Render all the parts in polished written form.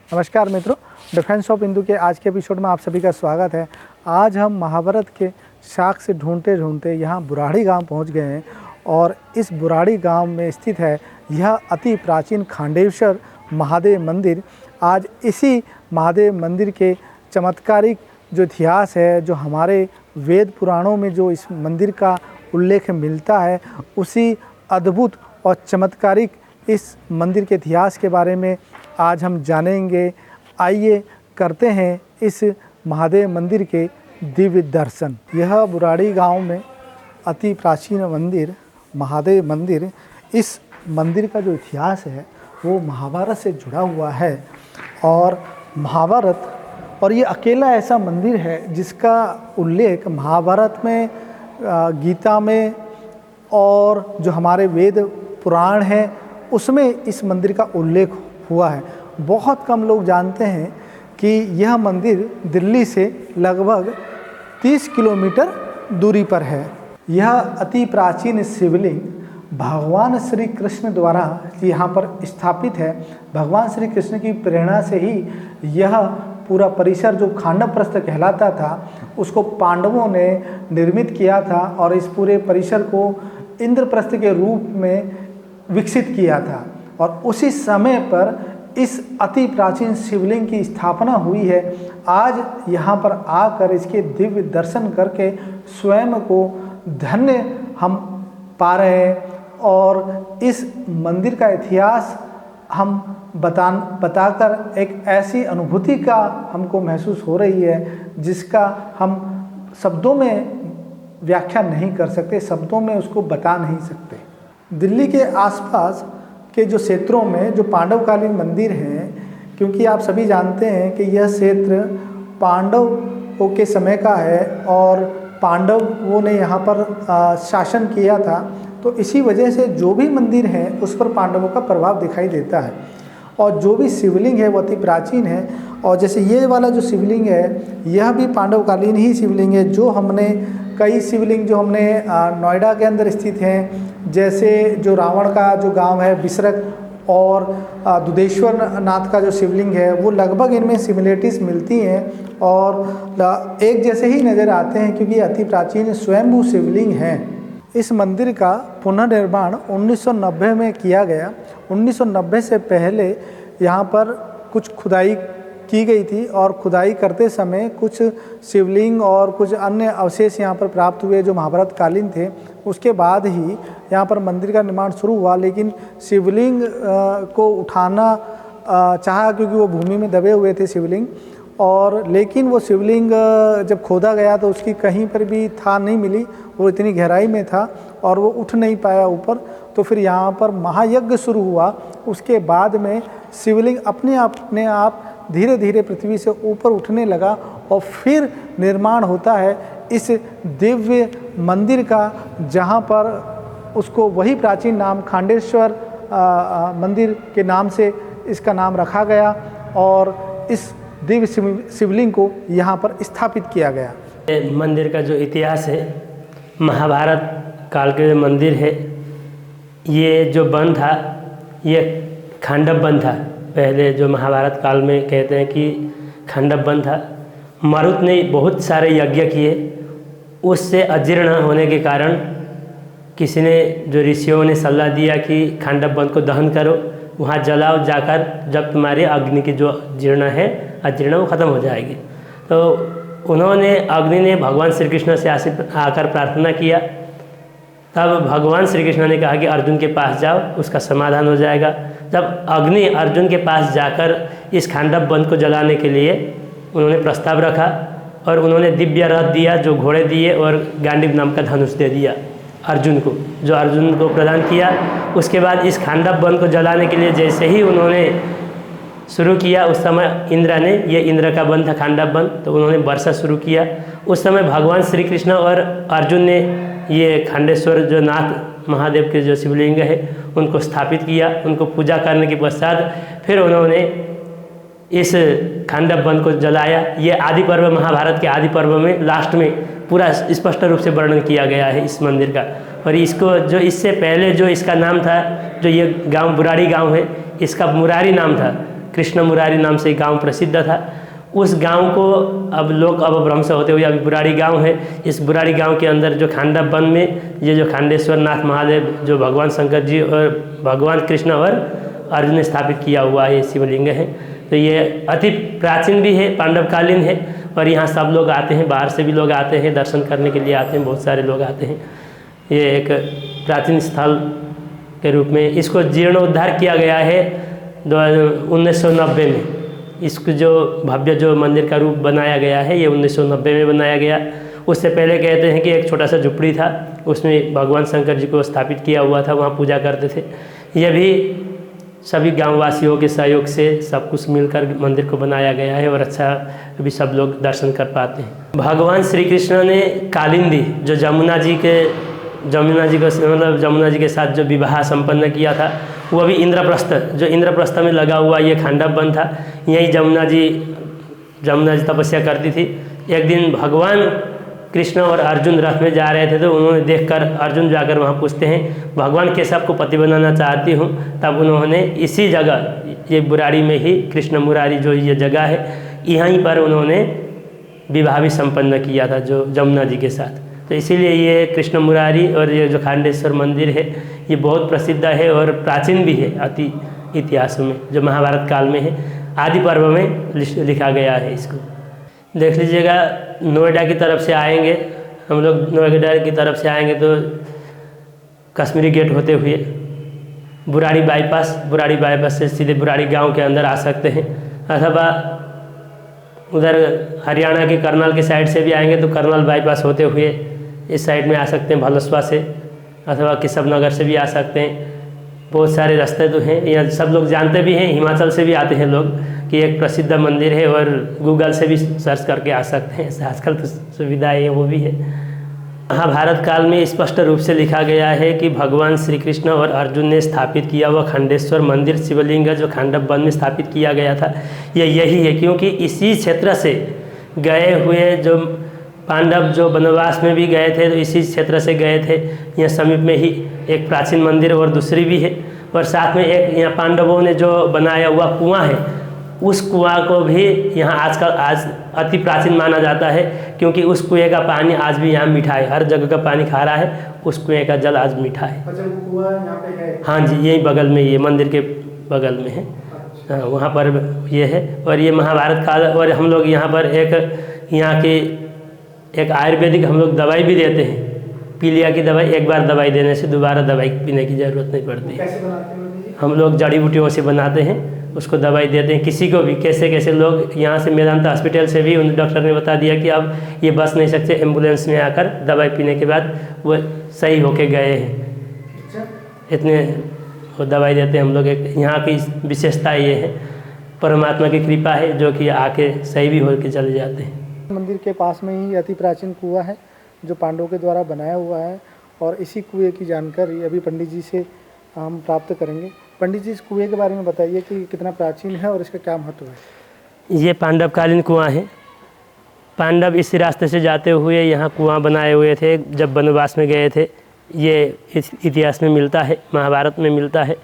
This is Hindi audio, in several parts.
नमस्कार मित्रों, डिफेंस ऑफ इंदू के आज के एपिसोड में आप सभी का स्वागत है। आज हम महाभारत के साक्ष्य ढूंढते ढूंढते यहाँ बुराड़ी गांव पहुँच गए हैं और इस बुराड़ी गांव में स्थित है यह अति प्राचीन खांडेश्वर महादेव मंदिर। आज इसी महादेव मंदिर के चमत्कारिक जो इतिहास है, जो हमारे वेद पुराणों में जो इस मंदिर का उल्लेख मिलता है, उसी अद्भुत और चमत्कारिक इस मंदिर के इतिहास के बारे में आज हम जानेंगे। आइए करते हैं इस महादेव मंदिर के दिव्य दर्शन। यह बुराड़ी गांव में अति प्राचीन मंदिर महादेव मंदिर, इस मंदिर का जो इतिहास है वो महाभारत से जुड़ा हुआ है और महाभारत, और ये अकेला ऐसा मंदिर है जिसका उल्लेख महाभारत में, गीता में और जो हमारे वेद पुराण हैं उसमें इस मंदिर का उल्लेख हुआ है। बहुत कम लोग जानते हैं कि यह मंदिर दिल्ली से लगभग 30 किलोमीटर दूरी पर है। यह अति प्राचीन शिवलिंग भगवान श्री कृष्ण द्वारा यहाँ पर स्थापित है। भगवान श्री कृष्ण की प्रेरणा से ही यह पूरा परिसर जो खांडवप्रस्थ कहलाता था उसको पांडवों ने निर्मित किया था और इस पूरे परिसर को इंद्रप्रस्थ के रूप में विकसित किया था। और उसी समय पर इस अति प्राचीन शिवलिंग की स्थापना हुई है। आज यहाँ पर आकर इसके दिव्य दर्शन करके स्वयं को धन्य हम पा रहे हैं और इस मंदिर का इतिहास हम बताकर एक ऐसी अनुभूति का हमको महसूस हो रही है जिसका हम शब्दों में व्याख्या नहीं कर सकते, शब्दों में उसको बता नहीं सकते। दिल्ली के आसपास के जो क्षेत्रों में जो पांडवकालीन मंदिर हैं, क्योंकि आप सभी जानते हैं कि यह क्षेत्र पांडवों के समय का है और पांडवों ने यहाँ पर शासन किया था, तो इसी वजह से जो भी मंदिर हैं उस पर पांडवों का प्रभाव दिखाई देता है। और जो भी शिवलिंग है वो अति प्राचीन है। और जैसे ये वाला जो शिवलिंग है यह भी पांडवकालीन ही शिवलिंग है। जो हमने कई शिवलिंग जो हमने नोएडा के अंदर स्थित हैं, जैसे जो रावण का जो गांव है बिसरक और दुधेश्वर नाथ का जो शिवलिंग है, वो लगभग इनमें सिमिलरिटीज़ मिलती हैं और एक जैसे ही नज़र आते हैं क्योंकि अति प्राचीन स्वयंभू शिवलिंग हैं। इस मंदिर का पुनर्निर्माण 1990 में किया गया। 1990 से पहले यहाँ पर कुछ खुदाई की गई थी और खुदाई करते समय कुछ शिवलिंग और कुछ अन्य अवशेष यहाँ पर प्राप्त हुए जो महाभारत कालीन थे। उसके बाद ही यहाँ पर मंदिर का निर्माण शुरू हुआ, लेकिन शिवलिंग को उठाना चाहा क्योंकि वो भूमि में दबे हुए थे शिवलिंग, और लेकिन वो शिवलिंग जब खोदा गया तो उसकी कहीं पर भी थाह नहीं मिली, वो इतनी गहराई में था और वो उठ नहीं पाया ऊपर। तो फिर यहाँ पर महायज्ञ शुरू हुआ। उसके बाद में शिवलिंग अपने आप धीरे धीरे पृथ्वी से ऊपर उठने लगा और फिर निर्माण होता है इस दिव्य मंदिर का, जहाँ पर उसको वही प्राचीन नाम खांडेश्वर मंदिर के नाम से इसका नाम रखा गया और इस दिव्य शिवलिंग को यहाँ पर स्थापित किया गया। मंदिर का जो इतिहास है, महाभारत काल के जो मंदिर है, ये जो वन था ये खांडव वन था। पहले जो महाभारत काल में कहते हैं कि खांडव वन था। मरुत ने बहुत सारे यज्ञ किए, उससे अजीर्ण होने के कारण किसी ने, जो ऋषियों ने सलाह दिया कि खांडव वन को दहन करो, वहाँ जलाओ जाकर, जब तुम्हारी अग्नि की जो जीर्ण है अजीर्ण वो ख़त्म हो जाएगी। तो उन्होंने, अग्नि ने भगवान श्री कृष्ण से आकर प्रार्थना किया। तब भगवान श्री कृष्ण ने कहा कि अर्जुन के पास जाओ, उसका समाधान हो जाएगा। जब अग्नि अर्जुन के पास जाकर इस खांडव वन को जलाने के लिए उन्होंने प्रस्ताव रखा और उन्होंने दिव्य रथ दिया, जो घोड़े दिए, और गांडीव नाम का धनुष दे दिया अर्जुन को, जो अर्जुन को प्रदान किया। उसके बाद इस खांडव वन को जलाने के लिए जैसे ही उन्होंने शुरू किया, उस समय इंद्र ने, ये इंद्र का वन था खांडव वन, तो उन्होंने वर्षा शुरू किया। उस समय भगवान श्री कृष्ण और अर्जुन ने ये खांडेश्वर जो नाथ महादेव के जो शिवलिंग है उनको स्थापित किया। उनको पूजा करने के पश्चात फिर उन्होंने इस खांडव वन को जलाया। ये आदि पर्व, महाभारत के आदि पर्व में लास्ट में पूरा स्पष्ट रूप से वर्णन किया गया है इस मंदिर का। और इसको जो इससे पहले जो इसका नाम था, जो ये गांव बुराड़ी गांव है, इसका मुरारी नाम था। कृष्ण मुरारी नाम से गांव प्रसिद्ध था। उस गांव को अब लोग अपभ्रंश होते हुए अभी बुराड़ी गांव है। इस बुराड़ी गांव के अंदर जो खांडव वन में ये जो खांडेश्वर नाथ महादेव जो भगवान शंकर जी और भगवान कृष्ण और अर्जुन ने स्थापित किया हुआ ये शिवलिंग है। तो ये अति प्राचीन भी है, पांडवकालीन है और यहाँ सब लोग आते हैं, बाहर से भी लोग आते हैं, दर्शन करने के लिए आते हैं, बहुत सारे लोग आते हैं। ये एक प्राचीन स्थल के रूप में इसको जीर्णोद्धार किया गया है 1990 में। इसको जो भव्य जो मंदिर का रूप बनाया गया है ये 1990 में बनाया गया। उससे पहले कहते हैं कि एक छोटा सा झुपड़ी था, उसमें भगवान शंकर जी को स्थापित किया हुआ था, वहाँ पूजा करते थे। यह भी सभी गांववासियों के सहयोग से सब कुछ मिलकर मंदिर को बनाया गया है और अच्छा भी सब लोग दर्शन कर पाते हैं। भगवान श्री कृष्ण ने कालिंदी जो जमुना जी के साथ जो विवाह संपन्न किया था वो भी इंद्रप्रस्थ, जो इंद्रप्रस्थ में लगा हुआ ये खांडव वन था, यही जमुना जी तपस्या करती थी। एक दिन भगवान कृष्ण और अर्जुन रथ में जा रहे थे तो उन्होंने देखकर अर्जुन जाकर वहाँ पूछते हैं भगवान केशव को पति बनाना चाहती हूँ। तब उन्होंने इसी जगह ये बुराड़ी में ही कृष्ण मुरारी जो ये जगह है यहीं पर उन्होंने विवाह भी संपन्न किया था जो जमुना जी के साथ। तो इसीलिए ये कृष्ण मुरारी और ये जो खांडेश्वर मंदिर है ये बहुत प्रसिद्ध है और प्राचीन भी है अति इतिहास में, जो महाभारत काल में है, आदि पर्व में लिखा गया है। इसको देख लीजिएगा। नोएडा की तरफ से आएंगे हम लोग, नोएडा की तरफ से आएंगे तो कश्मीरी गेट होते हुए बुराड़ी बाईपास से सीधे बुराड़ी गांव के अंदर आ सकते हैं, अथवा उधर हरियाणा के करनाल के साइड से भी आएंगे तो करनाल बाईपास होते हुए इस साइड में आ सकते हैं भलसवा से, अथवा केशव नगर से भी आ सकते हैं। बहुत सारे रास्ते तो हैं, यहाँ सब लोग जानते भी हैं, हिमाचल से भी आते हैं लोग कि एक प्रसिद्ध मंदिर है और गूगल से भी सर्च करके आ सकते हैं। आजकल तो सुविधाएँ हैं वो भी है। महाभारत काल में स्पष्ट रूप से लिखा गया है कि भगवान श्री कृष्ण और अर्जुन ने स्थापित किया हुआ खंडेश्वर मंदिर शिवलिंग जो खांडव वन में स्थापित किया गया था यही है, क्योंकि इसी क्षेत्र से गए हुए जो पांडव जो वनवास में भी गए थे तो इसी क्षेत्र से गए थे। यहाँ समीप में ही एक प्राचीन मंदिर और दूसरी भी है, और साथ में एक यहाँ पांडवों ने जो बनाया हुआ कुआं है उस कुआं को भी यहाँ आज अति प्राचीन माना जाता है, क्योंकि उस कुएं का पानी आज भी यहाँ मीठा है। हर जगह का पानी खारा है, उस कुएं का जल आज मीठा है। अच्छा, कुआं यहाँ पे है? हाँ जी, यही बगल में, ये मंदिर के बगल में है। हाँ, वहाँ पर ये है। और ये महाभारत काल, और हम लोग यहाँ पर यहाँ की एक आयुर्वेदिक हम लोग दवाई भी देते हैं, पीलिया की दवाई। एक बार दवाई देने से दोबारा दवाई पीने की ज़रूरत नहीं पड़ती। कैसे बनाते हैं? हम लोग जड़ी बूटियों से बनाते हैं, उसको दवाई देते हैं किसी को भी। कैसे लोग यहाँ से मेदांता हॉस्पिटल से भी उन डॉक्टर ने बता दिया कि अब ये बच नहीं सकते, एम्बुलेंस में आकर दवाई पीने के बाद वो सही होके गए हैं। इतने वो दवाई देते हैं हम लोग। यहाँ की विशेषता ये है, परमात्मा की कृपा है जो कि आके सही भी होके चले जाते हैं। मंदिर के पास में ही अति प्राचीन कुआं है जो पांडवों के द्वारा बनाया हुआ है, और इसी कुएं की जानकारी अभी पंडित जी से हम प्राप्त करेंगे। पंडित जी, इस कुएं के बारे में बताइए कि कितना प्राचीन है और इसका क्या महत्व है। ये पांडवकालीन कुआं है। पांडव इसी रास्ते से जाते हुए यहाँ कुआं बनाए हुए थे जब वनवास में गए थे। ये इतिहास में मिलता है, महाभारत में मिलता है।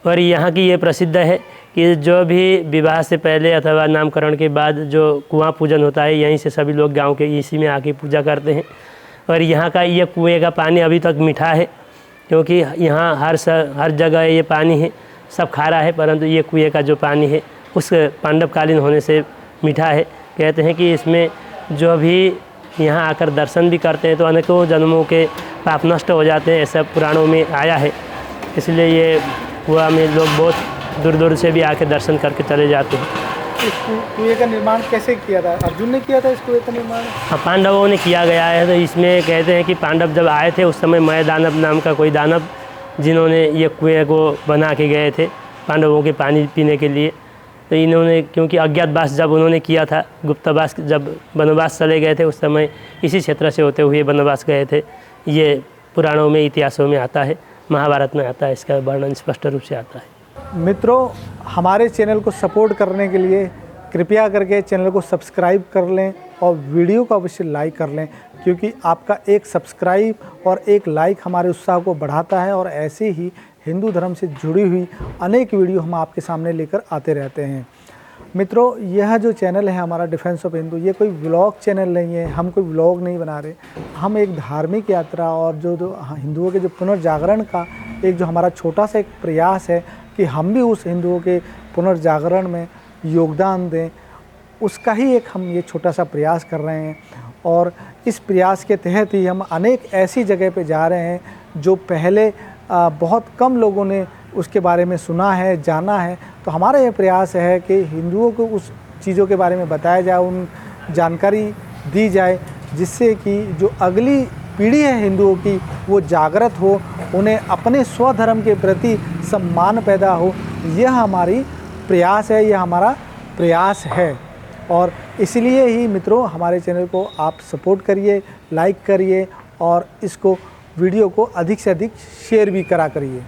और यहाँ की ये प्रसिद्ध है कि जो भी विवाह से पहले अथवा नामकरण के बाद जो कुआं पूजन होता है, यहीं से सभी लोग गांव के इसी में आके पूजा करते हैं। और यहाँ का ये कुएं का पानी अभी तक मीठा है, क्योंकि यहाँ हर जगह ये पानी है, सब खारा है, परंतु ये कुएं का जो पानी है उस पांडवकालीन होने से मीठा है। कहते हैं कि इसमें जो भी यहाँ आकर दर्शन भी करते हैं तो अनेकों जन्मों के पाप नष्ट हो जाते हैं, ऐसा पुराणों में आया है। इसलिए ये कुआं में लोग बहुत दूर दूर से भी आके दर्शन करके चले जाते हैं। इस कुएं का निर्माण कैसे किया था? अर्जुन ने किया था इस कुएं का निर्माण? हाँ, पांडवों ने किया गया है। तो इसमें कहते हैं कि पांडव जब आए थे उस समय मय दानव नाम का कोई दानव, जिन्होंने ये कुएं को बना के गए थे पांडवों के पानी पीने के लिए। तो इन्होंने, क्योंकि अज्ञातवास जब उन्होंने किया था, गुप्तवास जब वनवास चले गए थे उस समय इसी क्षेत्र से होते हुए वनवास गए थे। ये पुराणों में, इतिहासों में आता है, महाभारत में आता है, इसका वर्णन स्पष्ट रूप से आता है। मित्रों, हमारे चैनल को सपोर्ट करने के लिए कृपया करके चैनल को सब्सक्राइब कर लें और वीडियो को अवश्य लाइक कर लें, क्योंकि आपका एक सब्सक्राइब और एक लाइक हमारे उत्साह को बढ़ाता है। और ऐसे ही हिंदू धर्म से जुड़ी हुई अनेक वीडियो हम आपके सामने लेकर आते रहते हैं। मित्रों, यह जो चैनल है हमारा डिफेंस ऑफ हिंदू, ये कोई व्लॉग चैनल नहीं है, हम कोई व्लॉग नहीं बना रहे। हम एक धार्मिक यात्रा और जो हिंदुओं के जो पुनर्जागरण का एक जो हमारा छोटा सा एक प्रयास है कि हम भी उस हिंदुओं के पुनर्जागरण में योगदान दें, उसका ही एक हम ये छोटा सा प्रयास कर रहे हैं। और इस प्रयास के तहत ही हम अनेक ऐसी जगह पे जा रहे हैं जो पहले बहुत कम लोगों ने उसके बारे में सुना है, जाना है। तो हमारा ये प्रयास है कि हिंदुओं को उस चीज़ों के बारे में बताया जाए, उन जानकारी दी जाए, जिससे कि जो अगली पीढ़ी है हिंदुओं की वो जागृत हो, उन्हें अपने स्वधर्म के प्रति सम्मान पैदा हो। यह हमारी प्रयास है, यह हमारा प्रयास है। और इसलिए ही मित्रों, हमारे चैनल को आप सपोर्ट करिए, लाइक करिए और इसको वीडियो को अधिक से अधिक शेयर भी करा करिए।